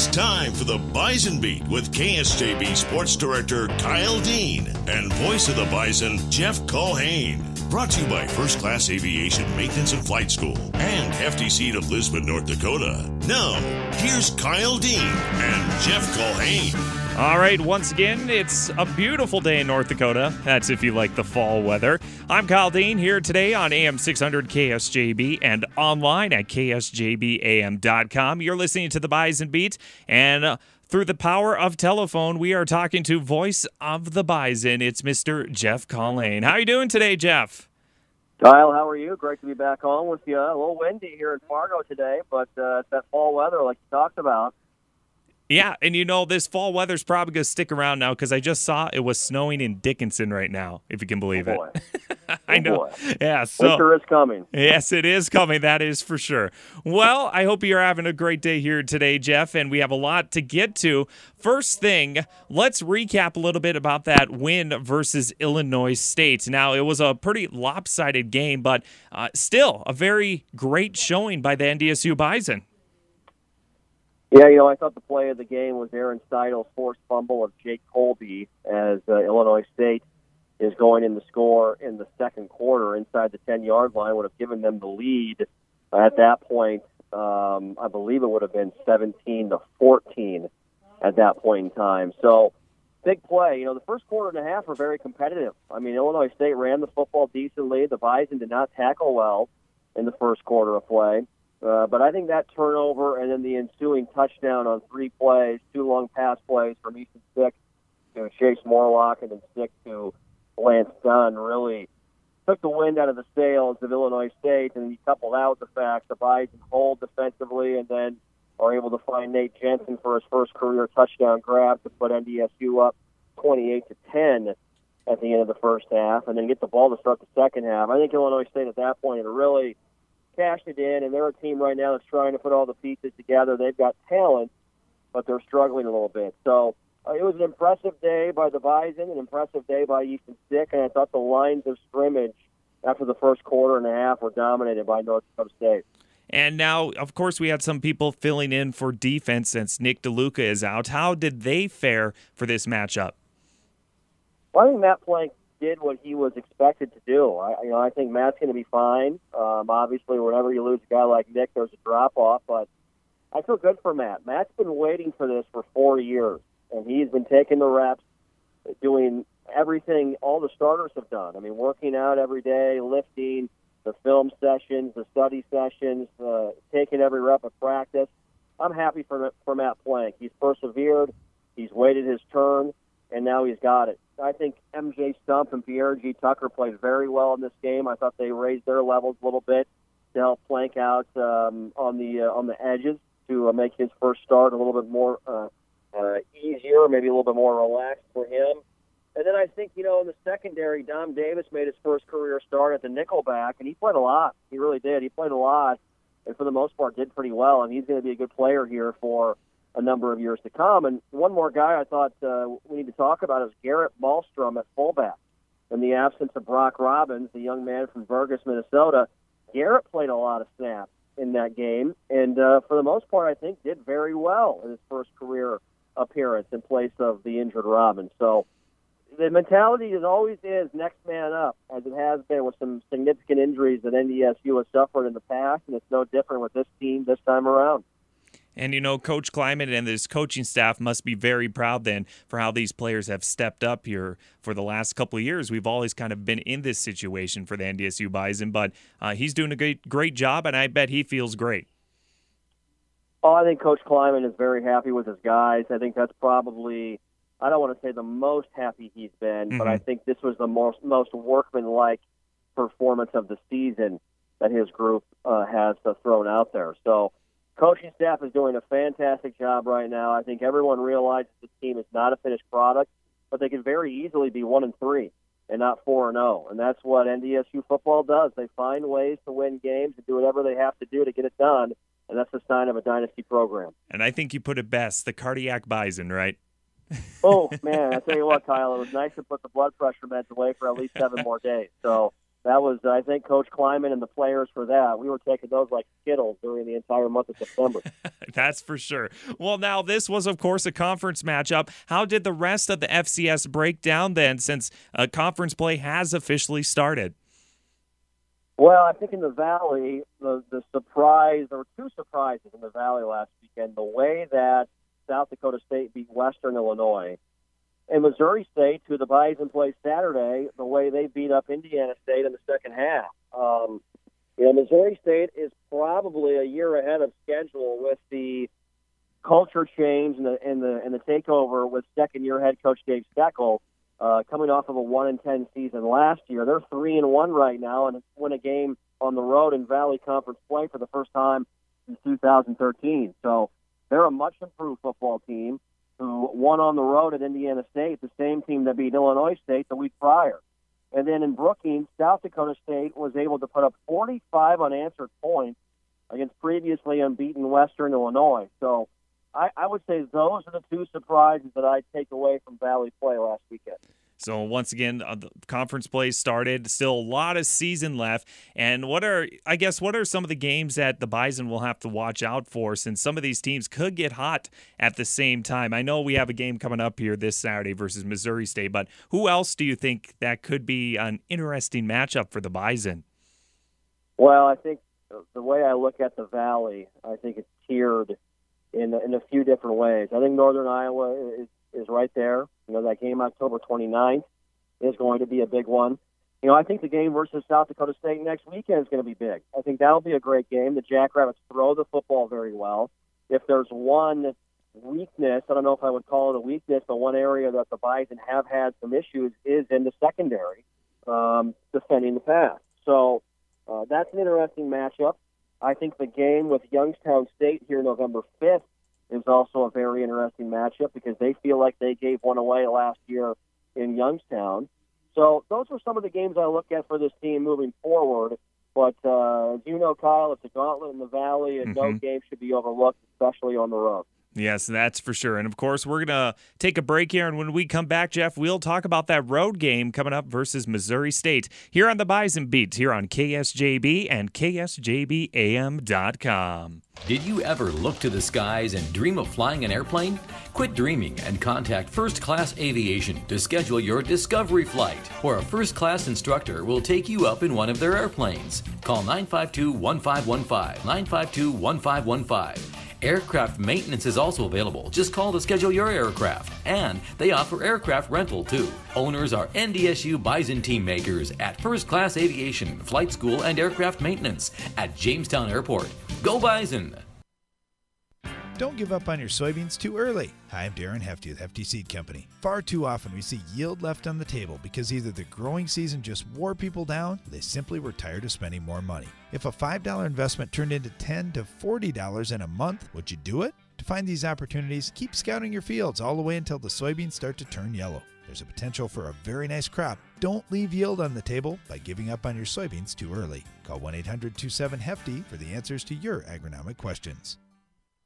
It's time for the Bison Beat with KSJB Sports Director Kyle Dean and voice of the Bison, Jeff Culhane. Brought to you by First Class Aviation Maintenance and Flight School and FTC of Lisbon, North Dakota. Now, here's Kyle Dean and Jeff Culhane. All right, once again, it's a beautiful day in North Dakota. That's if you like the fall weather. I'm Kyle Dean here today on AM 600 KSJB and online at ksjbam.com. You're listening to the Bison Beat, and through the power of telephone, we are talking to voice of the Bison. It's Mr. Jeff Culhane. How are you doing today, Jeff? Kyle, how are you? Great to be back on with you. A little windy here in Fargo today, but it's that fall weather like you talked about. Yeah, and you know, this fall weather's probably going to stick around now because I just saw it was snowing in Dickinson right now, if you can believe it. I know. Boy. Yeah, so winter is coming. Yes, it is coming. That is for sure. Well, I hope you're having a great day here today, Jeff, and we have a lot to get to. First thing, let's recap a little bit about that win versus Illinois State. Now, it was a pretty lopsided game, but still a very great showing by the NDSU Bison. Yeah, I thought the play of the game was Aaron Steidel's forced fumble of Jake Colby as Illinois State is going in the score in the second quarter inside the 10-yard line. Would have given them the lead at that point. I believe it would have been 17-14 at that point in time. So, big play. The first quarter and a half were very competitive. I mean, Illinois State ran the football decently. The Bison did not tackle well in the first quarter of play. But I think that turnover and then the ensuing touchdown on 3 plays, 2 long pass plays from Easton Stick to Chase Morlock and then Stick to Lance Dunn really took the wind out of the sails of Illinois State. And you couple that with the fact the Bison hold defensively and then are able to find Nate Jensen for his first career touchdown grab to put NDSU up 28-10 at the end of the first half and then get the ball to start the second half. I think Illinois State at that point had really cashed it in, and they're a team right now that's trying to put all the pieces together. They've got talent, but they're struggling a little bit. So it was an impressive day by the Bison, an impressive day by Easton Stick, and I thought the lines of scrimmage after the first quarter and a half were dominated by North Dakota State. And now, of course, we had some people filling in for defense since Nick DeLuca is out. How did they fare for this matchup? Well, I think Matt Plank did what he was expected to do. I think Matt's going to be fine. Obviously, whenever you lose a guy like Nick, there's a drop-off, but I feel good for Matt. Matt's been waiting for this for 4 years, and he's been taking the reps, doing everything all the starters have done. I mean, working out every day, lifting, the film sessions, the study sessions, taking every rep of practice. I'm happy for Matt Plank. He's persevered. He's waited his turn, and now he's got it. I think MJ Stump and Pierre G. Tucker played very well in this game. I thought they raised their levels a little bit to help Plank out on the edges to make his first start a little bit more easier, maybe a little bit more relaxed for him. And then I think, in the secondary, Dom Davis made his first career start at the nickelback, and he played a lot. He really did. He played a lot, and for the most part did pretty well, and he's going to be a good player here for a number of years to come. And one more guy I thought we need to talk about is Garrett Malmstrom at fullback. In the absence of Brock Robbins, the young man from Burgess, Minnesota, Garrett played a lot of snaps in that game, and for the most part, I think did very well in his first career appearance in place of the injured Robbins. So the mentality is always next man up, as it has been with some significant injuries that NDSU has suffered in the past, and it's no different with this team this time around. And, Coach Kleiman and his coaching staff must be very proud then for how these players have stepped up here for the last couple of years. We've always kind of been in this situation for the NDSU Bison, but he's doing a great job, and I bet he feels great. Oh, I think Coach Kleiman is very happy with his guys. I think that's probably, I don't want to say the most happy he's been, but I think this was the most workmanlike performance of the season that his group has thrown out there. So, coaching staff is doing a fantastic job right now. I think everyone realizes this team is not a finished product, but they could very easily be 1-3 and not 4-0. And that's what NDSU football does. They find ways to win games and do whatever they have to do to get it done, and that's the sign of a dynasty program. And I think you put it best, the cardiac bison, right? Oh, man, I tell you what, Kyle, it was nice to put the blood pressure meds away for at least 7 more days. So That was, I think, Coach Kleiman and the players for that. We were taking those like Skittles during the entire month of September. That's for sure. Well, now this was, of course, a conference matchup. How did the rest of the FCS break down then, since conference play has officially started? Well, I think in the Valley, the surprise, there were two surprises in the Valley last weekend. The way that South Dakota State beat Western Illinois, and Missouri State, who the Bison played Saturday, the way they beat up Indiana State in the second half. Missouri State is probably a year ahead of schedule with the culture change and the takeover with second-year head coach Dave Steckel, coming off of a 1-10 season last year. They're 3-1 right now and win a game on the road in Valley Conference play for the first time since 2013. So they're a much improved football team who won on the road at Indiana State, the same team that beat Illinois State the week prior. And then in Brookings, South Dakota State was able to put up 45 unanswered points against previously unbeaten Western Illinois. So I would say those are the two surprises that I take away from Valley play last weekend. So once again, the conference play started. Still a lot of season left. And what are some of the games that the Bison will have to watch out for, since some of these teams could get hot at the same time? I know we have a game coming up here this Saturday versus Missouri State, but who else do you think that could be an interesting matchup for the Bison? Well, I think the way I look at the Valley, I think it's tiered in a few different ways. I think Northern Iowa is right there. That game October 29th is going to be a big one. I think the game versus South Dakota State next weekend is going to be big. I think that'll be a great game. The Jackrabbits throw the football very well. If there's one weakness, I don't know if I would call it a weakness, but one area that the Bison have had some issues is in the secondary, defending the pass. So that's an interesting matchup. I think the game with Youngstown State here November 5th is also a very interesting matchup because they feel like they gave one away last year in Youngstown. So those are some of the games I look at for this team moving forward. But as you know, Kyle, it's a gauntlet in the Valley, and no game should be overlooked, especially on the road. Yes, that's for sure. And, of course, we're going to take a break here, and when we come back, Jeff, we'll talk about that road game coming up versus Missouri State here on the Bison Beat, here on KSJB and KSJBAM.com. Did you ever look to the skies and dream of flying an airplane? Quit dreaming and contact First Class Aviation to schedule your discovery flight, where a first-class instructor will take you up in one of their airplanes. Call 952-1515, 952-1515. Aircraft maintenance is also available. Just call to schedule your aircraft. And they offer aircraft rental, too. Owners are NDSU Bison team makers at First Class Aviation, Flight School, and Aircraft Maintenance at Jamestown Airport. Go Bison! Don't give up on your soybeans too early. Hi, I'm Darren Hefty with Hefty Seed Company. Far too often we see yield left on the table because either the growing season just wore people down or they simply were tired of spending more money. If a $5 investment turned into $10 to $40 in a month, would you do it? To find these opportunities, keep scouting your fields all the way until the soybeans start to turn yellow. There's a potential for a very nice crop. Don't leave yield on the table by giving up on your soybeans too early. Call 1-800-27-HEFTY for the answers to your agronomic questions.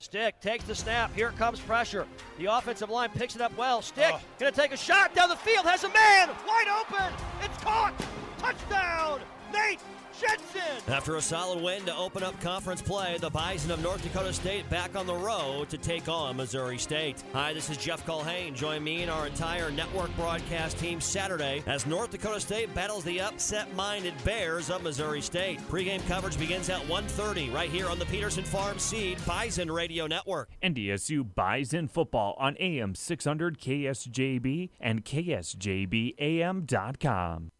Stick takes the snap. Here comes pressure. The offensive line picks it up well. Stick going to take a shot down the field. Has a man wide open. It's caught. Touchdown. Nate Jensen. After a solid win to open up conference play, the Bison of North Dakota State back on the road to take on Missouri State. Hi, this is Jeff Culhane. Join me and our entire network broadcast team Saturday as North Dakota State battles the upset-minded Bears of Missouri State. Pre-game coverage begins at 1:30 right here on the Peterson Farm Seed Bison Radio Network. NDSU Bison football on AM 600 KSJB and KSJBAM.com.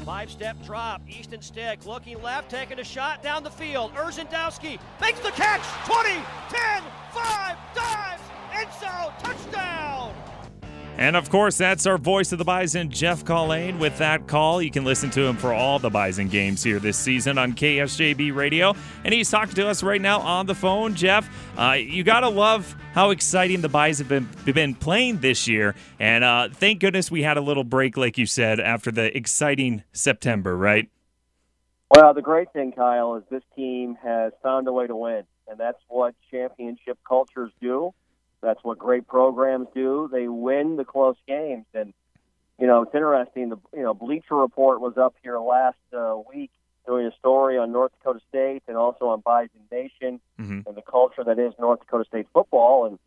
Five-step drop. Easton Stick looking left, taking a shot down the field. Urzendowski makes the catch. 20, 10, 5, dives, end zone, touchdown. And, of course, that's our voice of the Bison, Jeff Culhane. With that call, you can listen to him for all the Bison games here this season on KSJB Radio. And he's talking to us right now on the phone. Jeff, you got to love how exciting the Bison have been playing this year. And thank goodness we had a little break, like you said, after the exciting September, right? Well, the great thing, Kyle, is this team has found a way to win. And that's what championship cultures do. That's what great programs do. They win the close games. And, It's interesting. The Bleacher Report was up here last week doing a story on North Dakota State and also on Bison Nation and the culture that is North Dakota State football. And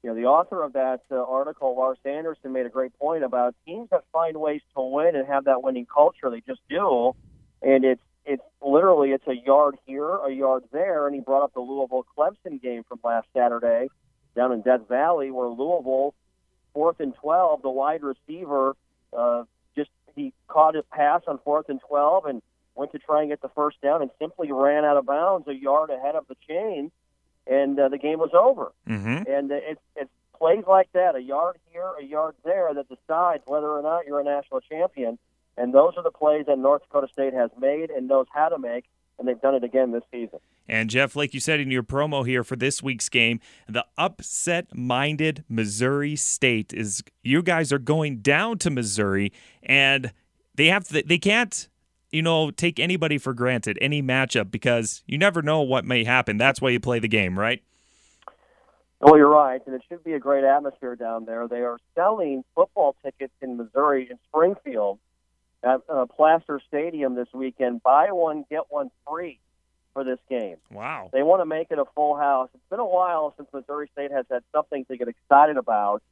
the author of that article, Lars Anderson, made a great point about teams that find ways to win and have that winning culture. They just do, and it's literally a yard here, a yard there. And he brought up the Louisville-Clemson game from last Saturday down in Death Valley, where Louisville, 4th and 12, the wide receiver he caught his pass on 4th and 12 and went to try and get the first down and simply ran out of bounds a yard ahead of the chain, and the game was over. And it's plays like that, a yard here, a yard there, that decides whether or not you're a national champion. And those are the plays that North Dakota State has made and knows how to make, and they've done it again this season. And, Jeff, like you said in your promo here for this week's game, the upset-minded Missouri State is – you guys are going down to Missouri, and they can't, take anybody for granted, any matchup, because you never know what may happen. That's why you play the game, right? Well, you're right, and it should be a great atmosphere down there. They are selling football tickets in Missouri, in Springfield, at Placer Stadium this weekend. Buy one, get one free for this game. Wow. They want to make it a full house. It's been a while since Missouri State has had something to get excited about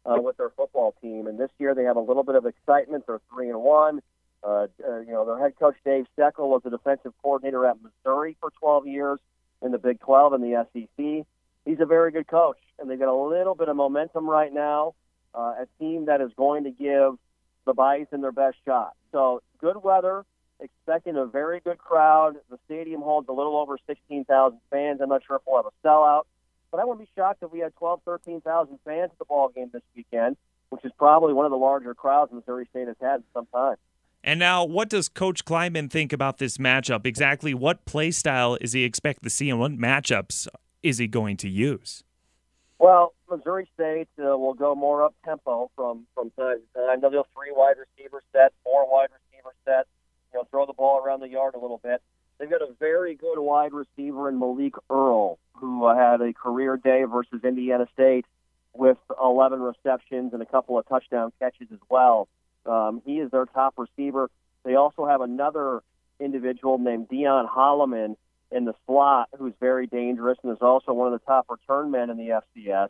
with their football team, and this year they have a little bit of excitement. They're 3-1. Their head coach Dave Steckel was the defensive coordinator at Missouri for 12 years in the Big 12 and the SEC. He's a very good coach, and they've got a little bit of momentum right now, a team that is going to give the Bison their best shot. So good weather, expecting a very good crowd. The stadium holds a little over 16,000 fans. I'm not sure if we'll have a sellout, but I wouldn't be shocked if we had 13,000 fans at the ball game this weekend, which is probably one of the larger crowds Missouri State has had in some time. And now, what does Coach Kleinman think about this matchup? Exactly what play style is he expect to see, and what matchups is he going to use? Well, Missouri State will go more up-tempo from time to time. They'll do 3 wide receiver sets, 4 wide receiver sets, throw the ball around the yard a little bit. They've got a very good wide receiver in Malik Earl, who had a career day versus Indiana State with 11 receptions and a couple of touchdown catches as well. He is their top receiver. They also have another individual named Dion Holloman in the slot who's very dangerous and is also one of the top return men in the FCS.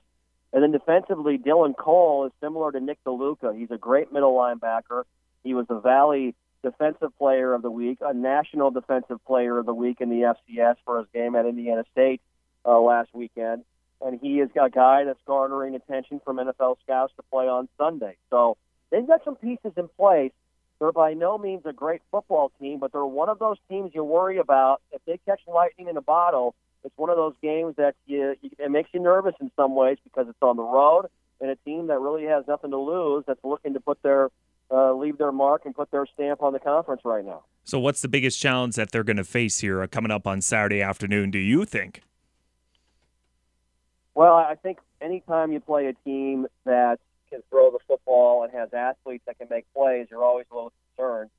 And then defensively, Dylan Cole is similar to Nick DeLuca. He's a great middle linebacker. He was the Valley Defensive Player of the Week, a National Defensive Player of the Week in the FCS for his game at Indiana State last weekend. And he is a guy that's garnering attention from NFL scouts to play on Sunday. So they've got some pieces in place. They're by no means a great football team, but they're one of those teams you worry about. If they catch lightning in a bottle, it's one of those games that it makes you nervous in some ways because it's on the road, and a team that really has nothing to lose that's looking to put leave their mark and put their stamp on the conference right now. So what's the biggest challenge that they're going to face here coming up on Saturday afternoon, do you think? Well, I think anytime you play a team that can throw the football and has athletes that can make plays, you're always a little concerned.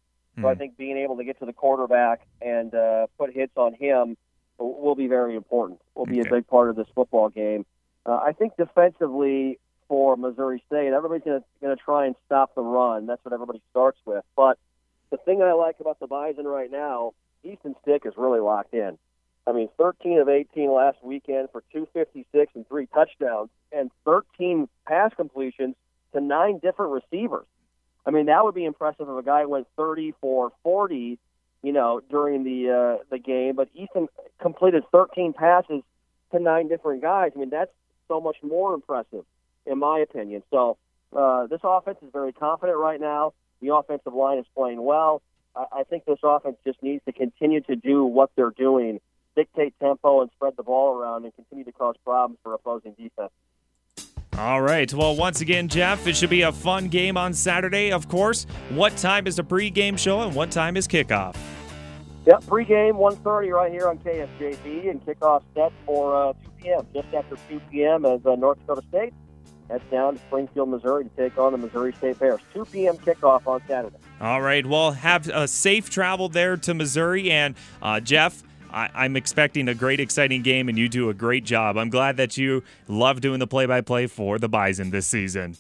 So I think being able to get to the quarterback and put hits on him will be very important, will be a big part of this football game. I think defensively for Missouri State, everybody's going to try and stop the run. That's what everybody starts with. But the thing I like about the Bison right now, Easton Stick is really locked in. I mean, 13 of 18 last weekend for 256 and 3 touchdowns and 13 pass completions to 9 different receivers. I mean, that would be impressive if a guy went 30 for 40, during the game. But Easton completed 13 passes to 9 different guys. I mean, that's so much more impressive, in my opinion. So this offense is very confident right now. The offensive line is playing well. I think this offense just needs to continue to do what they're doing, dictate tempo and spread the ball around and continue to cause problems for opposing defense. All right. Well, once again, Jeff, it should be a fun game on Saturday, of course. What time is the pregame show and what time is kickoff? Yep, pregame 1:30 right here on KSJB, and kickoff set for 2 p.m. Just after 2 p.m. as North Dakota State heads down to Springfield, Missouri to take on the Missouri State Bears. 2 p.m. kickoff on Saturday. All right. Well, have a safe travel there to Missouri. And, Jeff, I'm expecting a great, exciting game, and you do a great job. I'm glad that you love doing the play-by-play for the Bison this season.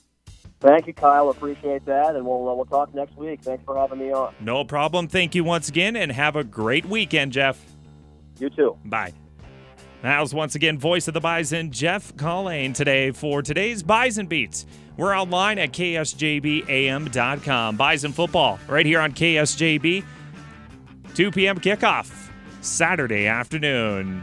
Thank you, Kyle. Appreciate that, and we'll talk next week. Thanks for having me on. No problem. Thank you once again, and have a great weekend, Jeff. You too. Bye. That was once again voice of the Bison, Jeff Culhane, today for today's Bison Beats. We're online at KSJBAM.com. Bison football right here on KSJB. 2 p.m. kickoff Saturday afternoon.